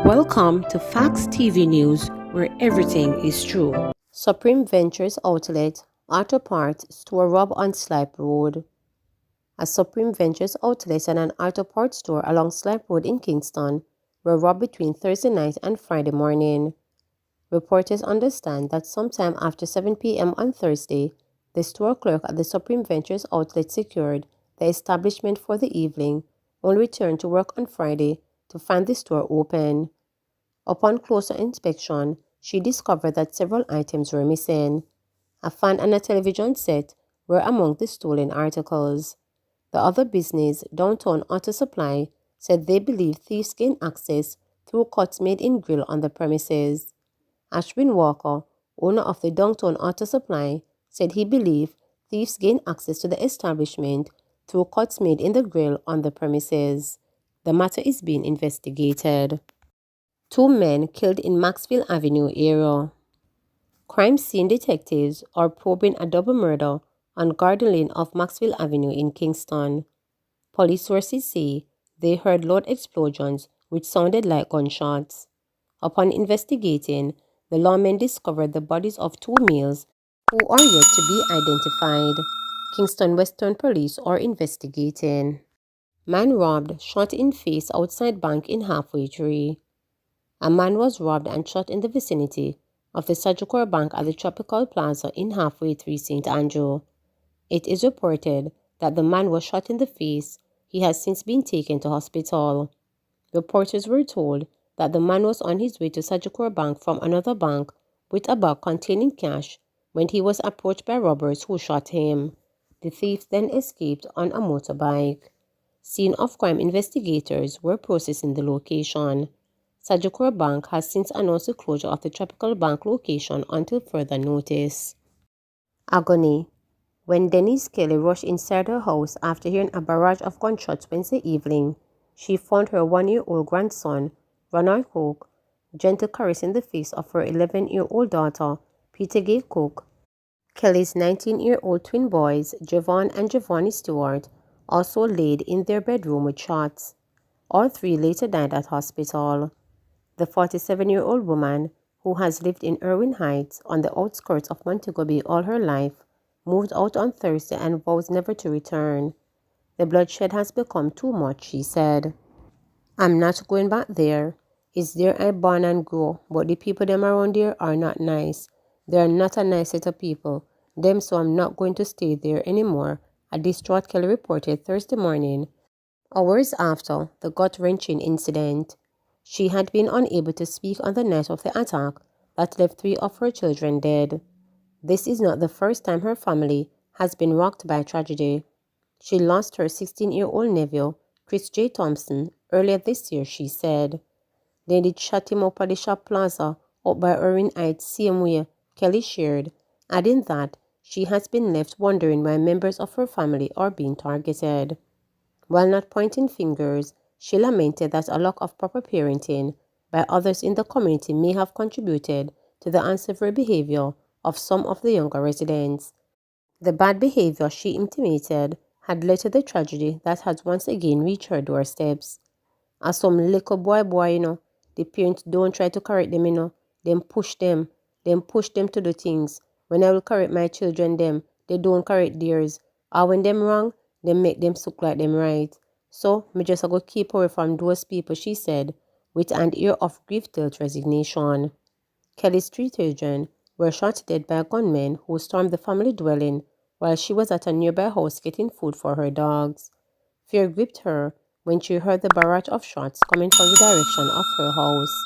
Welcome to Facts TV News, where everything is true. Supreme Ventures Outlet Auto Parts Store rob on Slipe Road. A Supreme Ventures outlet and an auto parts store along Slipe Road in Kingston were robbed between Thursday night and Friday morning. Reporters understand that sometime after 7 p.m. on Thursday, the store clerk at the Supreme Ventures outlet secured the establishment for the evening, only returned to work on Friday to find the store open. Upon closer inspection, she discovered that several items were missing. A fan and a television set were among the stolen articles. The other business, Downtown Auto Supply, said they believe thieves gained access through cuts made in grill on the premises. Ashwin Walker, owner of the Downtown Auto Supply, said he believed thieves gained access to the establishment through cuts made in the grill on the premises. The matter is being investigated. 2 men killed in Maxwell Avenue area. Crime scene detectives are probing a double murder on Garden Lane of Maxwell Avenue in Kingston. Police sources say they heard loud explosions which sounded like gunshots. Upon investigating, the lawmen discovered the bodies of 2 males who are yet to be identified. Kingston Western Police are investigating. Man robbed, shot in face outside bank in Halfway Tree. A man was robbed and shot in the vicinity of the Sagicor Bank at the Tropical Plaza in Halfway Tree, St. Andrew. It is reported that the man was shot in the face. He has since been taken to hospital. Reporters were told that the man was on his way to Sagicor Bank from another bank with a bag containing cash when he was approached by robbers who shot him. The thief then escaped on a motorbike. Scene of crime investigators were processing the location. Sagicor Bank has since announced the closure of the Tropical Bank location until further notice. Agony. When Denise Kelly rushed inside her house after hearing a barrage of gunshots Wednesday evening, she found her 1-year-old grandson, Ronald Cook, gentle caressing the face of her 11-year-old daughter, Peter Gay Cook. Kelly's 19-year-old twin boys, Javon and Giovanni Stewart, also laid in their bedroom with shots. All 3 later died at hospital. The 47-year-old woman, who has lived in Irwin Heights on the outskirts of Montego Bay all her life, moved out on Thursday and vows never to return. The bloodshed has become too much, she said. I'm not going back there. It's there I born and grow, but the people them around there are not nice. They are not a nice set of people. Them, so I'm not going to stay there anymore, a distraught Kelly reported Thursday morning, hours after the gut-wrenching incident. She had been unable to speak on the night of the attack that left 3 of her children dead. This is not the first time her family has been rocked by tragedy. She lost her 16-year-old nephew, Chris J. Thompson, earlier this year, she said. They did shut him up at the shop plaza up by Irwin Heights same way, Kelly shared, adding that she has been left wondering why members of her family are being targeted. While not pointing fingers, she lamented that a lack of proper parenting by others in the community may have contributed to the unsavory behavior of some of the younger residents. The bad behavior, she intimated, had led to the tragedy that has once again reached her doorsteps. As some little boy, the parents don't try to correct them, them push them to do things. When I will correct my children, they don't correct theirs. Or when them wrong, they make them look like them right. So, me just go keep away from those people, she said, with an air of grief-filled resignation. Kelly's 3 children were shot dead by gunmen who stormed the family dwelling while she was at a nearby house getting food for her dogs. Fear gripped her when she heard the barrage of shots coming from the direction of her house.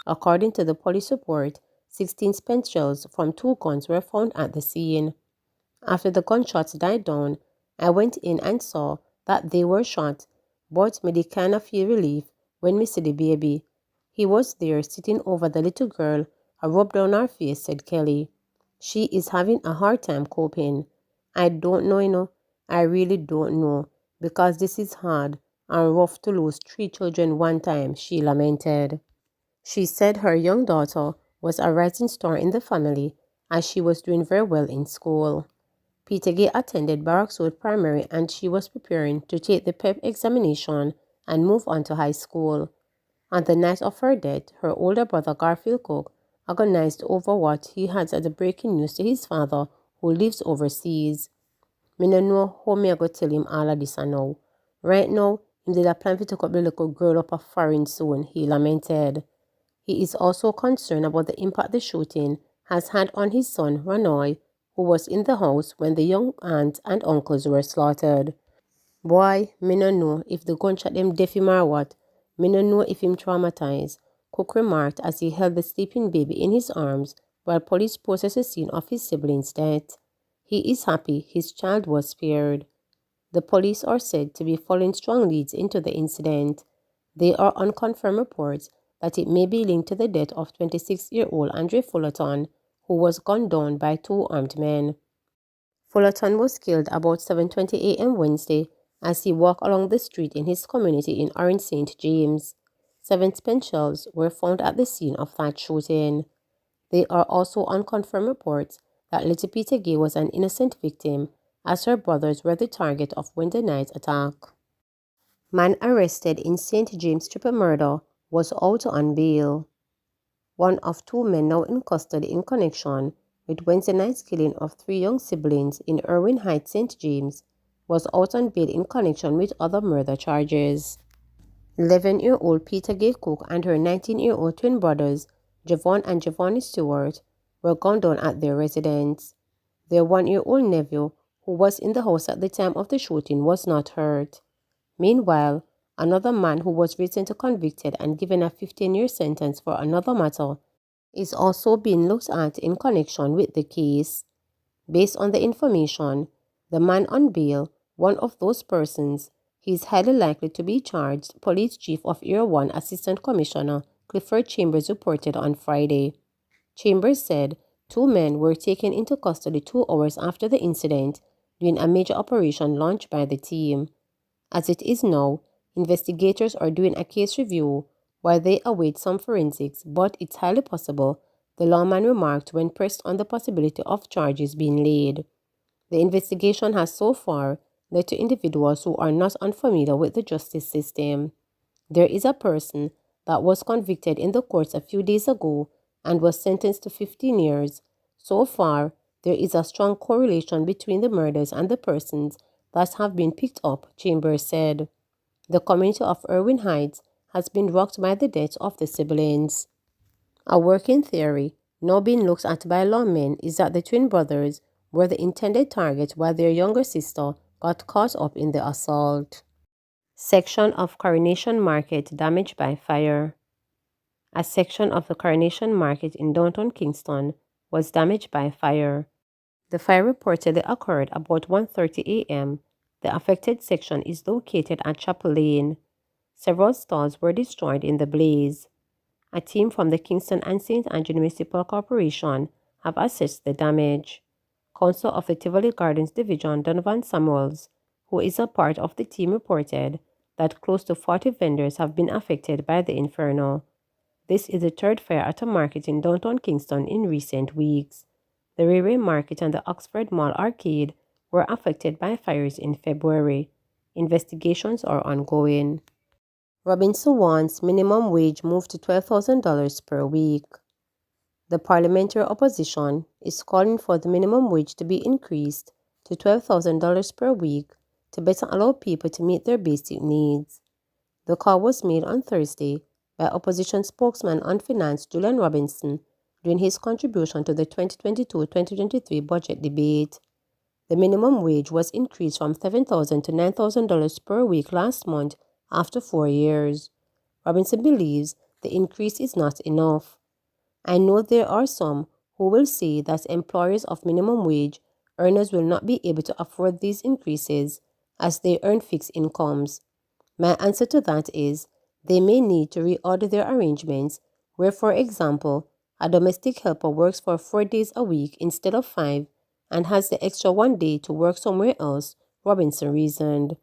According to the police report, 16 spent shells from 2 guns were found at the scene. After the gunshots died down, I went in and saw that they were shot, but me did kind of feel relief when me see the baby. He was there sitting over the little girl, a rub down her face, said Kelly. She is having a hard time coping. I don't know, I really don't know, because this is hard and rough to lose 3 children one time, she lamented. She said her young daughter was a rising star in the family as she was doing very well in school. Peter Gay attended Barracks Road Primary and she was preparing to take the PEP examination and move on to high school. On the night of her death, her older brother Garfield Cook agonized over what he had as the breaking news to his father, who lives overseas. "Me no know how me go tell him all of this now. Right now, him did a plan to take up the little girl up a foreign soon," he lamented. He is also concerned about the impact the shooting has had on his son Ranoy, who was in the house when the young aunt and uncles were slaughtered. "Boy, me no know if the gunshot them deaf him or what. Me no know if him traumatized," Cook remarked as he held the sleeping baby in his arms while police processed the scene of his sibling's death. He is happy his child was spared. The police are said to be following strong leads into the incident. There are unconfirmed reports that it may be linked to the death of 26-year-old Andre Fullerton, who was gunned down by two armed men. Fullerton was killed about 7:20 a.m. Wednesday as he walked along the street in his community in Orange St. James. 7 spent shells were found at the scene of that shooting. There are also unconfirmed reports that little Peter Gay was an innocent victim, as her brothers were the target of Wednesday night attack. Man arrested in St. James triple murder was out on bail. One of 2 men now in custody in connection with Wednesday night's killing of 3 young siblings in Irwin Heights, St. James, was out on bail in connection with other murder charges. 11-year-old Peter Gay Cook and her 19-year-old twin brothers, Javon and Giovanni Stewart, were gunned down at their residence. Their 1-year-old nephew, who was in the house at the time of the shooting, was not hurt. Meanwhile, another man who was recently convicted and given a 15-year sentence for another matter is also being looked at in connection with the case. Based on the information, the man on bail, one of those persons, he is highly likely to be charged, Police Chief of Area 1 Assistant Commissioner Clifford Chambers reported on Friday. Chambers said 2 men were taken into custody 2 hours after the incident during a major operation launched by the team. As it is now, investigators are doing a case review while they await some forensics, but it's highly possible, the lawman remarked when pressed on the possibility of charges being laid. The investigation has so far led to individuals who are not unfamiliar with the justice system. There is a person that was convicted in the courts a few days ago and was sentenced to 15 years. So far, there is a strong correlation between the murders and the persons that have been picked up, Chambers said. The community of Irwin Heights has been rocked by the death of the siblings. A working theory now being looked at by lawmen is that the twin brothers were the intended target while their younger sister got caught up in the assault. Section of Coronation Market damaged by fire. A section of the Coronation Market in downtown Kingston was damaged by fire. The fire reportedly occurred about 1:30 a.m. The affected section is located at Chapel Lane. Several stalls were destroyed in the blaze. A team from the Kingston and St. Andrew Municipal Corporation have assessed the damage. Council of the Tivoli Gardens Division Donovan Samuels, who is a part of the team, reported that close to 40 vendors have been affected by the inferno. This is the 3rd fire at a market in downtown Kingston in recent weeks. The Railway Market and the Oxford Mall Arcade were affected by fires in February. Investigations are ongoing. Robinson wants minimum wage moved to $12,000 per week. The parliamentary opposition is calling for the minimum wage to be increased to $12,000 per week to better allow people to meet their basic needs. The call was made on Thursday by opposition spokesman on finance Julian Robinson during his contribution to the 2022-2023 budget debate. The minimum wage was increased from $7,000 to $9,000 per week last month after 4 years. Robinson believes the increase is not enough. "I know there are some who will say that employers of minimum wage earners will not be able to afford these increases as they earn fixed incomes. My answer to that is they may need to reorder their arrangements where, for example, a domestic helper works for 4 days a week instead of 5 and has the extra 1 day to work somewhere else," Robinson reasoned.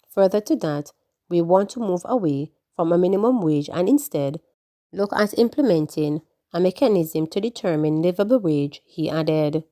Further to that, we want to move away from a minimum wage and instead look at implementing a mechanism to determine livable wage, he added.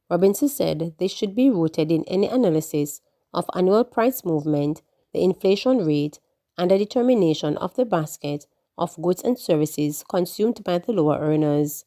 Robinson said this should be rooted in any analysis of annual price movement, the inflation rate, and a determination of the basket of goods and services consumed by the lower earners.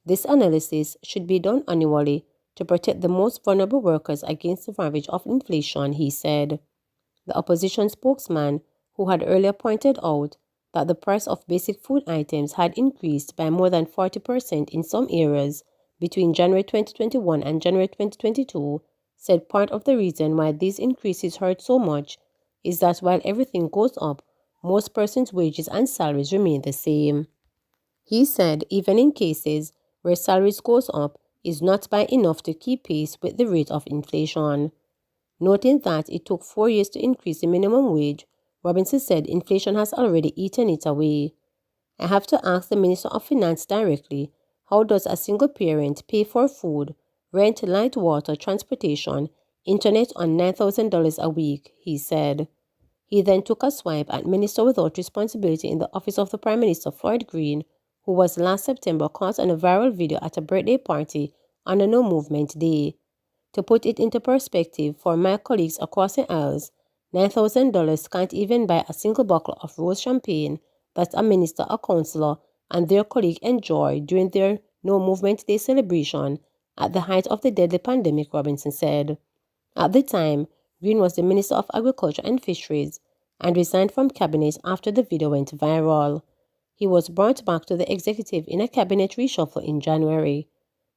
This analysis should be done annually to protect the most vulnerable workers against the ravage of inflation, he said. The opposition spokesman, who had earlier pointed out that the price of basic food items had increased by more than 40% in some areas between January 2021 and January 2022, said part of the reason why these increases hurt so much is that while everything goes up, most persons' wages and salaries remain the same. He said even in cases where salaries goes up is not by enough to keep pace with the rate of inflation. Noting that it took 4 years to increase the minimum wage, Robinson said inflation has already eaten it away. I have to ask the Minister of Finance directly, how does a single parent pay for food, rent, light, water, transportation, internet on $9,000 a week, he said. He then took a swipe at Minister without responsibility in the office of the Prime Minister Floyd Green, who was last September caught on a viral video at a birthday party on a No Movement Day. To put it into perspective for my colleagues across the aisles, $9,000 can't even buy a single bottle of rose champagne that a minister, a councillor, and their colleague enjoyed during their No Movement Day celebration at the height of the deadly pandemic, Robinson said. At the time, Green was the Minister of Agriculture and Fisheries and resigned from cabinet after the video went viral. He was brought back to the executive in a cabinet reshuffle in January.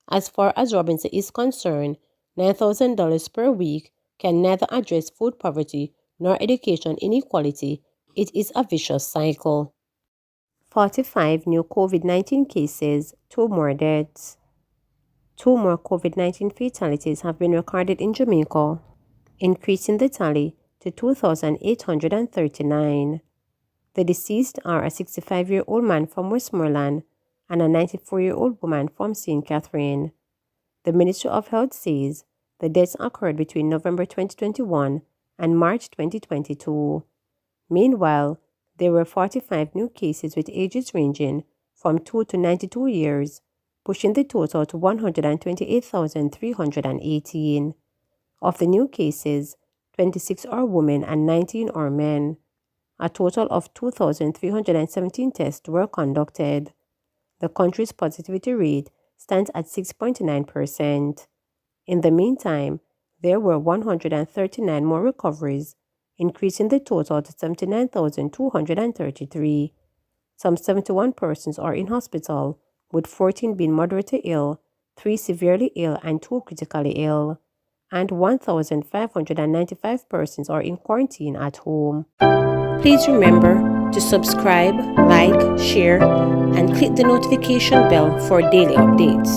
As far as Robinson is concerned, $9,000 per week can neither address food poverty nor education inequality. It is a vicious cycle. 45 new COVID-19 cases, 2 more deaths. 2 more COVID-19 fatalities have been recorded in Jamaica, increasing the tally to 2,839. The deceased are a 65-year-old man from Westmoreland and a 94-year-old woman from St. Catherine. The Ministry of Health says the deaths occurred between November 2021 and March 2022. Meanwhile, there were 45 new cases with ages ranging from 2 to 92 years, pushing the total to 128,318. Of the new cases, 26 are women and 19 are men. A total of 2,317 tests were conducted. The country's positivity rate stands at 6.9%. In the meantime, there were 139 more recoveries, increasing the total to 79,233. Some 71 persons are in hospital, with 14 being moderately ill, 3 severely ill, and 2 critically ill. And 1,595 persons are in quarantine at home. Please remember to subscribe, like, share, and click the notification bell for daily updates.